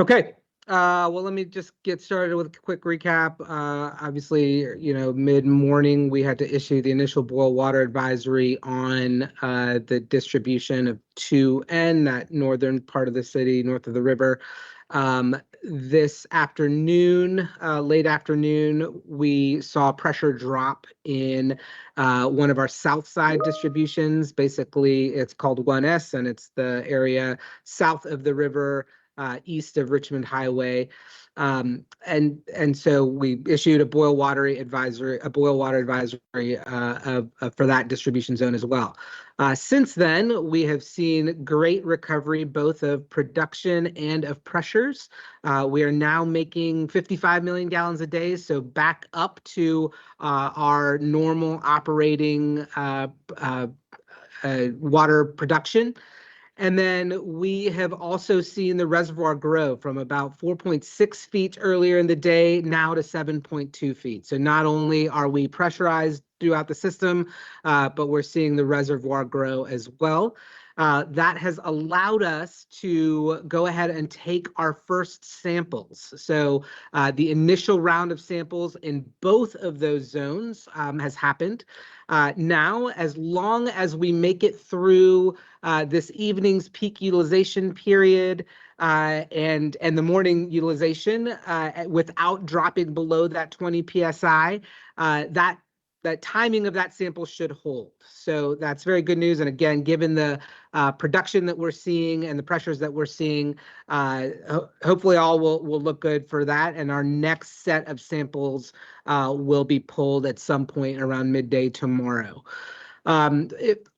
Okay. Well, let me just get started with a quick recap. Obviously, mid-morning, we had to issue the initial boil water advisory on the distribution of 2N, that northern part of the city, north of the river. This afternoon, late afternoon, we saw pressure drop in one of our south side distributions. Basically, it's called 1S, and it's the area south of the river, east of Richmond Highway. And so we issued a boil water advisory for that distribution zone as well. Since then, we have seen great recovery both of production and of pressures. We are now making 55 million gallons a day, so back up to our normal operating water production. And then we have also seen the reservoir grow from about 4.6 feet earlier in the day now to 7.2 feet. So not only are we pressurized throughout the system, but we're seeing the reservoir grow as well. That has allowed us to go ahead and take our first samples. So the initial round of samples in both of those zones has happened. Now, as long as we make it through this evening's peak utilization period and the morning utilization without dropping below that 20 psi, that timing of that sample should hold. So that's very good news. And again, given the production that we're seeing and the pressures that we're seeing, hopefully all will look good for that. And our next set of samples will be pulled at some point around midday tomorrow.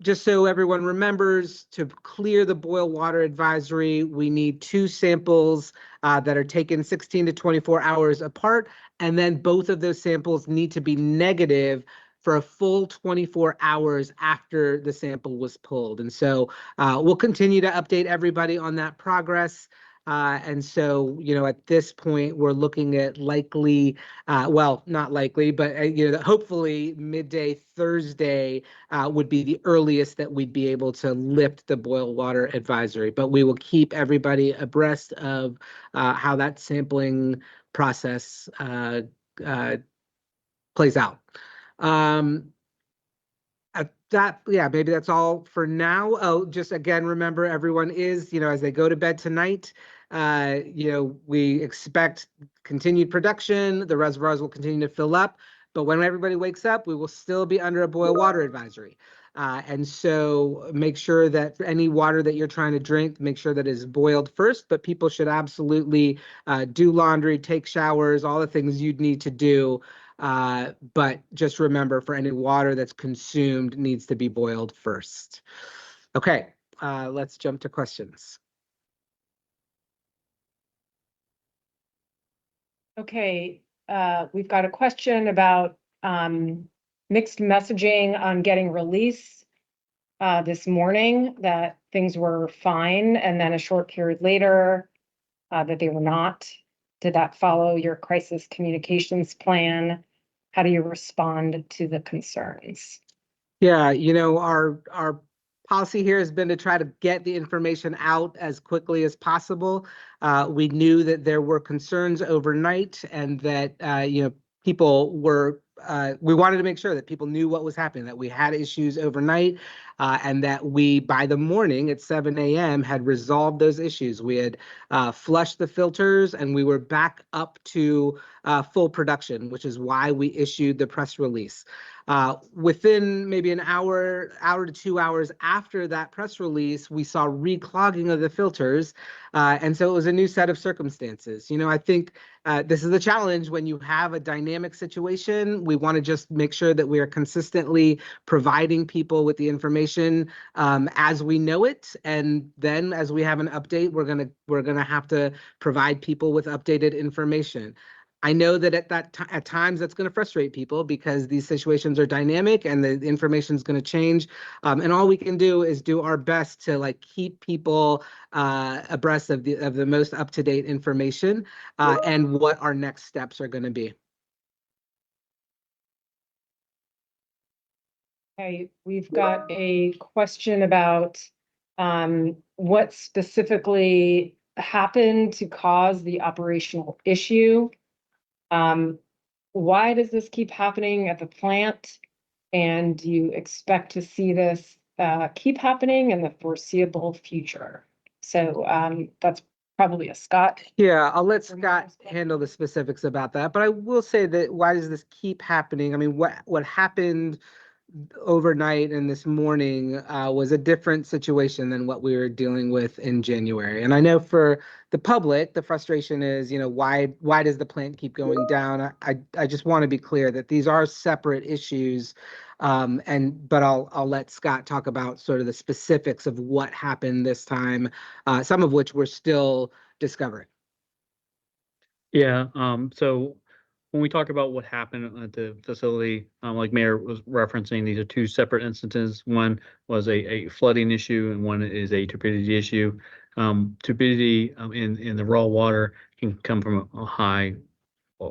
Just so everyone remembers, to clear the boil water advisory, we need 2 samples that are taken 16 to 24 hours apart, and then both of those samples need to be negative for a full 24 hours after the sample was pulled. And so we'll continue to update everybody on that progress. And so, at this point, we're looking at likely, well, not likely, but, hopefully midday Thursday would be the earliest that we'd be able to lift the boil water advisory. But we will keep everybody abreast of how that sampling process plays out. Maybe that's all for now. Oh, just again, remember everyone is, as they go to bed tonight, we expect continued production. The reservoirs will continue to fill up, but when everybody wakes up, we will still be under a boil water advisory. And so make sure that for any water that you're trying to drink, make sure that it is boiled first, but people should absolutely do laundry, take showers, all the things you'd need to do. But just remember, for any water that's consumed needs to be boiled first. Okay, let's jump to questions. Okay, we've got a question about mixed messaging on getting release this morning, that things were fine, and then a short period later that they were not. Did that follow your crisis communications plan? How do you respond to the concerns? Yeah, our policy here has been to try to get the information out as quickly as possible. We knew that there were concerns overnight, and that people were. We wanted to make sure that people knew what was happening, that we had issues overnight, and that we, by the morning at 7 a.m., had resolved those issues. We had flushed the filters, and we were back up to full production, which is why we issued the press release. Within maybe an hour to 2 hours after that press release, we saw reclogging of the filters. And so it was a new set of circumstances. I think this is the challenge when you have a dynamic situation. We want to just make sure that we are consistently providing people with the information as we know it. And then as we have an update, we're gonna have to provide people with updated information. I know that at times that's going to frustrate people because these situations are dynamic and the information is going to change. And all we can do is do our best to keep people abreast of the most up-to-date information and what our next steps are going to be. Okay, we've got a question about what specifically happened to cause the operational issue? Why does this keep happening at the plant? And do you expect to see this keep happening in the foreseeable future? So that's probably a Scott. Yeah, I'll let For me, Scott Scott. handle the specifics about that, but I will say that why does this keep happening? I mean, what happened overnight and this morning was a different situation than what we were dealing with in January. And I know for the public, the frustration is, why does the plant keep going down? I just want to be clear that these are separate issues. But I'll let Scott talk about sort of the specifics of what happened this time, some of which we're still discovering. Yeah, so when we talk about what happened at the facility, like Mayor was referencing, these are two separate instances. One was a flooding issue and one is a turbidity issue. Turbidity in the raw water can come from a high a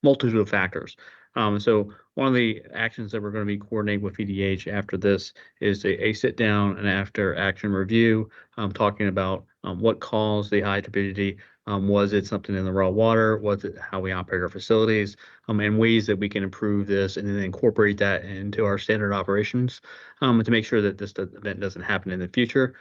multitude of factors. So one of the actions that we're going to be coordinating with VDH after this is a sit down and after action review, talking about what caused the high turbidity. Was it something in the raw water? Was it how we operate our facilities? And ways that we can improve this and then incorporate that into our standard operations to make sure that this event doesn't happen in the future.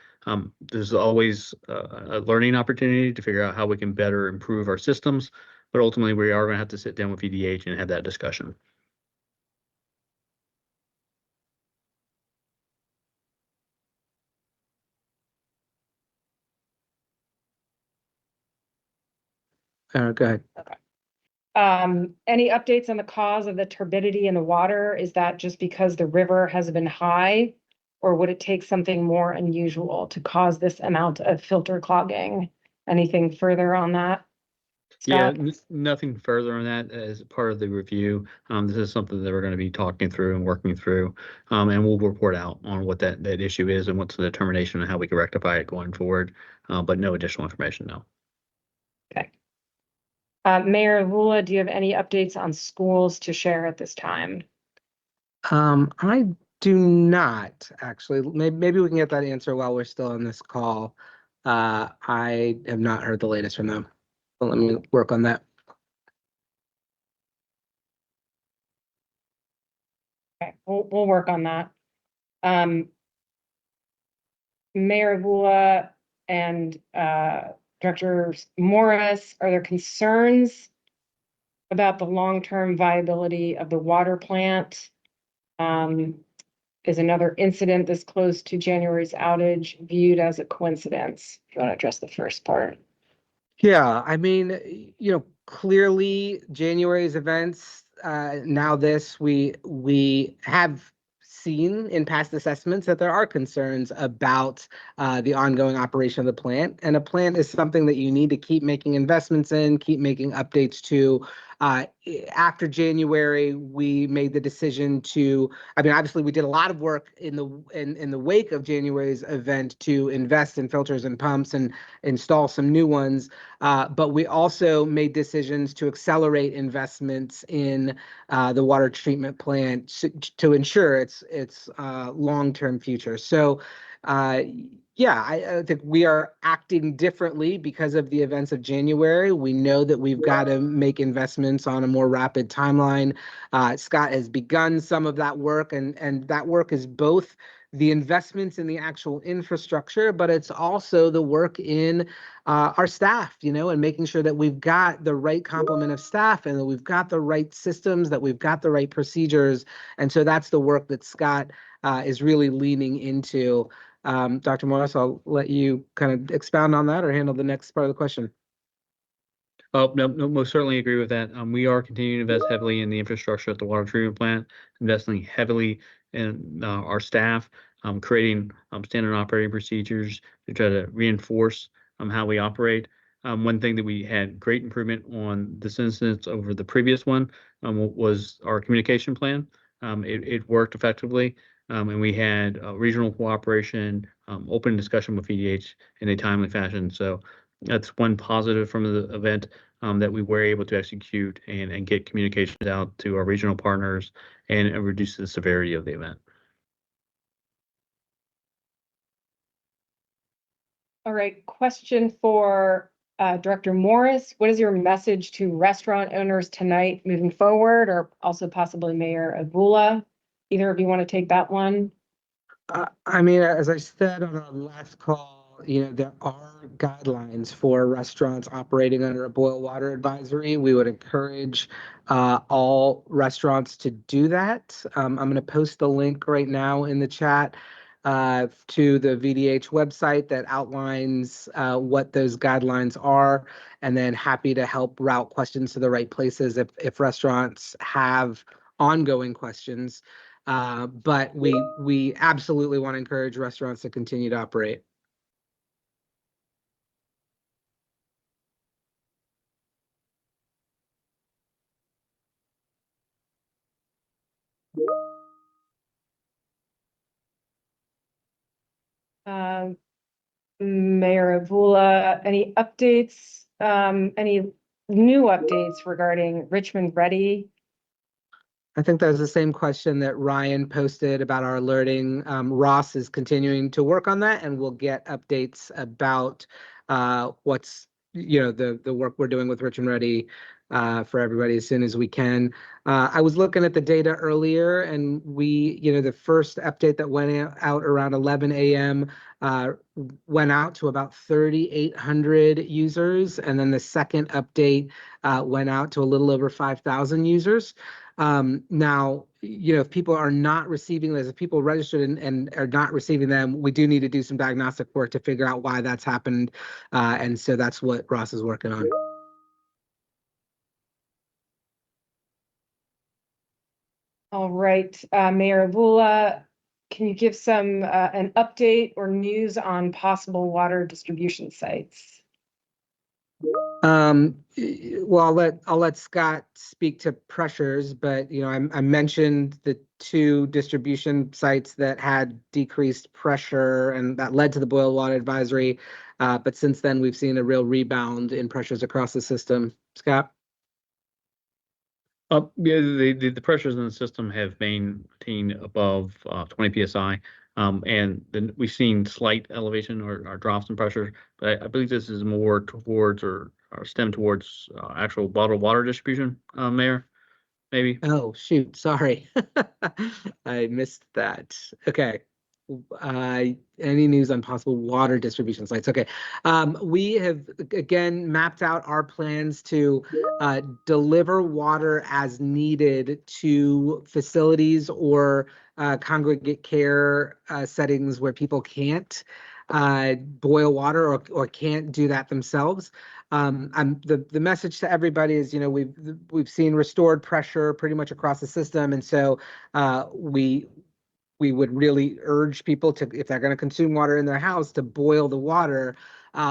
There's always a learning opportunity to figure out how we can better improve our systems, but ultimately we are going to have to sit down with VDH and have that discussion. Go ahead. Any updates on the cause of the turbidity in the water? Is that just because the river has been high, or would it take something more unusual to cause this amount of filter clogging? Anything further on that? Yeah, Scott? nothing further on that as part of the review. This is something that we're going to be talking through and working through, and we'll report out on what that issue is and what's the determination and how we can rectify it going forward. But no additional information now. Okay. Mayor Lula, do you have any updates on schools to share at this time? I do not actually. Maybe we can get that answer while we're still on this call. I have not heard the latest from them. But let me work on that. Okay, we'll work on that. Mayor Lula and Director Morris, are there concerns about the long-term viability of the water plant? Is another incident this close to January's outage viewed as a coincidence? If you want to address the first part. Yeah, I mean, clearly January's events, now this, we have seen in past assessments that there are concerns about the ongoing operation of the plant. And a plant is something that you need to keep making investments in, keep making updates to. After January, we made the decision to, I mean, obviously we did a lot of work in the wake of January's event to invest in filters and pumps and install some new ones. But we also made decisions to accelerate investments in the water treatment plant to ensure its long-term future. So, yeah, I think we are acting differently because of the events of January. We know that we've got to make investments on a more rapid timeline. Scott has begun some of that work, and that work is both the investments in the actual infrastructure, but it's also the work in our staff, and making sure that we've got the right complement of staff and that we've got the right systems, that we've got the right procedures. And so that's the work that Scott is really leaning into. Dr. Morris, I'll let you kind of expound on that or handle the next part of the question. Oh, no, most certainly agree with that. We are continuing to invest heavily in the infrastructure at the water treatment plant, investing heavily in our staff, creating standard operating procedures to try to reinforce how we operate. One thing that we had great improvement on this instance over the previous one was our communication plan. It worked effectively, and we had regional cooperation, open discussion with VDH in a timely fashion. So that's one positive from the event, that we were able to execute and get communications out to our regional partners and reduce the severity of the event. All right, question for Director Morris. What is your message to restaurant owners tonight moving forward, or also possibly Mayor Abula? Either of you want to take that one? I mean, as I said on our last call, there are guidelines for restaurants operating under a boil water advisory. We would encourage all restaurants to do that. I'm going to post the link right now in the chat to the VDH website that outlines what those guidelines are, and then happy to help route questions to the right places if restaurants have ongoing questions. But we absolutely want to encourage restaurants to continue to operate. Mayor Avula, any updates, any new updates regarding Richmond Ready? I think that was the same question that Ryan posted about our alerting. Ross is continuing to work on that, and we'll get updates about what's the work we're doing with Rich and Ready for everybody as soon as we can. I was looking at the data earlier, and the first update that went out around 11 a.m. Went out to about 3,800 users, and then the second update went out to a little over 5,000 users. Now, if people are not receiving this, if people registered and are not receiving them, we do need to do some diagnostic work to figure out why that's happened. And so that's what Ross is working on. All right, Mayor Avula, can you give an update or news on possible water distribution sites? Well, I'll let Scott speak to pressures, but I mentioned the two distribution sites that had decreased pressure, and that led to the boil water advisory. But since then, we've seen a real rebound in pressures across the system. Scott? Yeah, the pressures in the system have maintained above 20 psi, and then we've seen slight elevation or drops in pressure. But I believe this is more towards or stem towards actual bottled water distribution, Mayor, maybe. Oh, shoot, sorry. I missed that. Okay. Any news on possible water distribution sites? Okay. We have again mapped out our plans to deliver water as needed to facilities or congregate care settings where people can't boil water or can't do that themselves. The message to everybody is, we've seen restored pressure pretty much across the system, and so we would really urge people to, if they're going to consume water in their house, to boil the water.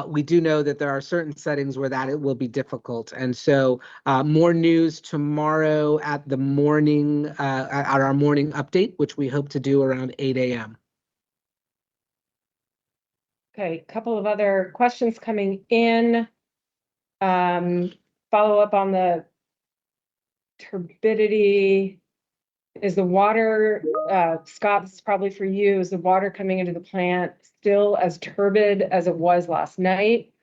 We do know that there are certain settings where it will be difficult, and so more news tomorrow at the morning at our morning update, which we hope to do around 8 a.m. Okay, a couple of other questions coming in. Follow up on the turbidity. Is the water, Scott, this is probably for you, is the water coming into the plant still as turbid as it was last night?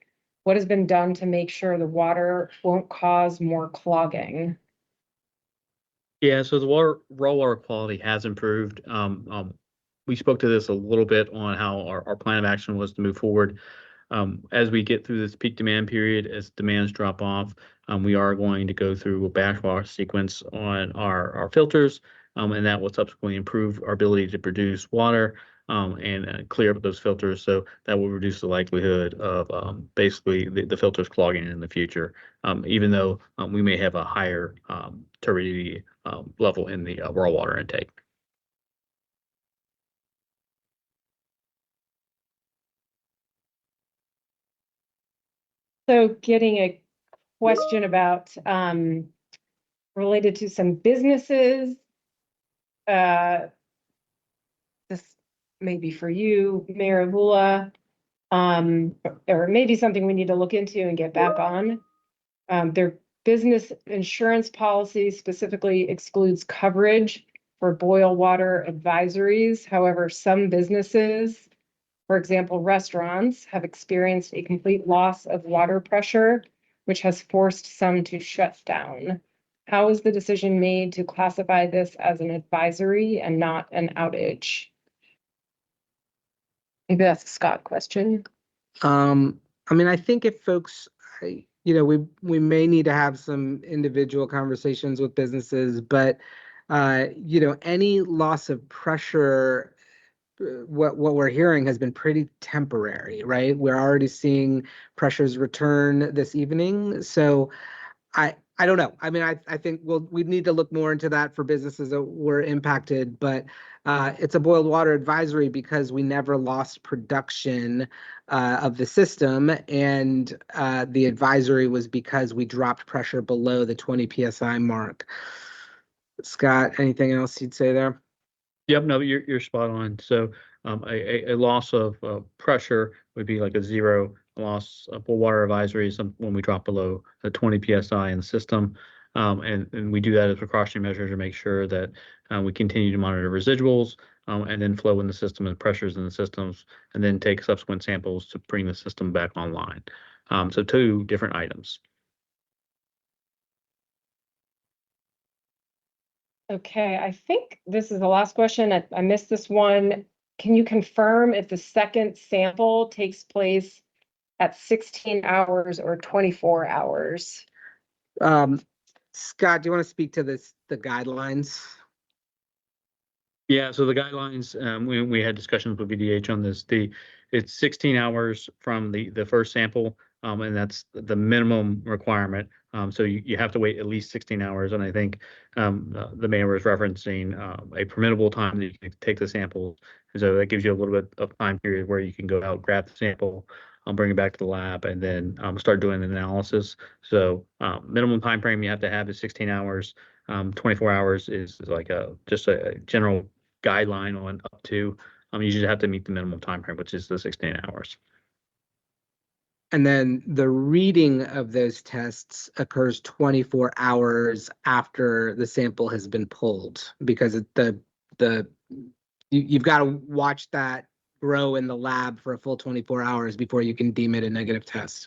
What has been done to make sure the water won't cause more clogging? Yeah, so the raw water quality has improved. We spoke to this a little bit on how our plan of action was to move forward. As we get through this peak demand period, as demands drop off, we are going to go through a batch wash sequence on our filters, and that will subsequently improve our ability to produce water and clear up those filters. So that will reduce the likelihood of basically the filters clogging in the future, even though we may have a higher turbidity level in the raw water intake. So getting a question about related to some businesses. This may be for you, Mayor Avula, or maybe something we need to look into and get back on. Their business insurance policy specifically excludes coverage for boil water advisories. However, some businesses For example, restaurants have experienced a complete loss of water pressure, which has forced some to shut down. How is the decision made to classify this as an advisory and not an outage? Maybe that's a Scott question. I mean, I think if folks, you know, we may need to have some individual conversations with businesses, but you know, any loss of pressure, what we're hearing has been pretty temporary, right? We're already seeing pressures return this evening, so I don't know. I mean, I think we need to look more into that for businesses that were impacted, but it's a boiled water advisory because we never lost production of the system, and the advisory was because we dropped pressure below the 20 psi mark. Scott, anything else you'd say there? Yep, no, you're spot on. So a loss of pressure would be like a zero. A loss of water advisory is when we drop below the 20 psi in the system. And we do that as precautionary measures to make sure that we continue to monitor residuals and then flow in the system and pressures in the systems, and then take subsequent samples to bring the system back online. So two different items. Okay, I think this is the last question. I missed this one. Can you confirm if the second sample takes place at 16 hours or 24 hours? Scott, do you want to speak to the guidelines? Yeah, so the guidelines, we had discussions with VDH on this. It's 16 hours from the first sample, and that's the minimum requirement. So you have to wait at least 16 hours. And I think the mayor was referencing a permittable time that you can take the sample. And so that gives you a little bit of time period where you can go out, grab the sample, bring it back to the lab, and then start doing an analysis. So minimum time frame you have to have is 16 hours. 24 hours is like just a general guideline on up to. You just have to meet the minimum time frame, which is the 16 hours. And then the reading of those tests occurs 24 hours after the sample has been pulled, because you've got to watch that grow in the lab for a full 24 hours before you can deem it a negative test.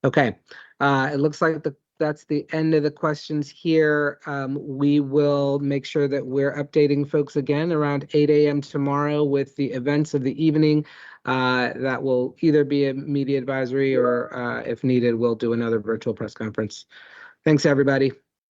Okay, it looks like that's the end of the questions here. We will make sure that we're updating folks again around 8 a.m. tomorrow with the events of the evening. That will either be a media advisory or, if needed, we'll do another virtual press conference. Thanks, everybody.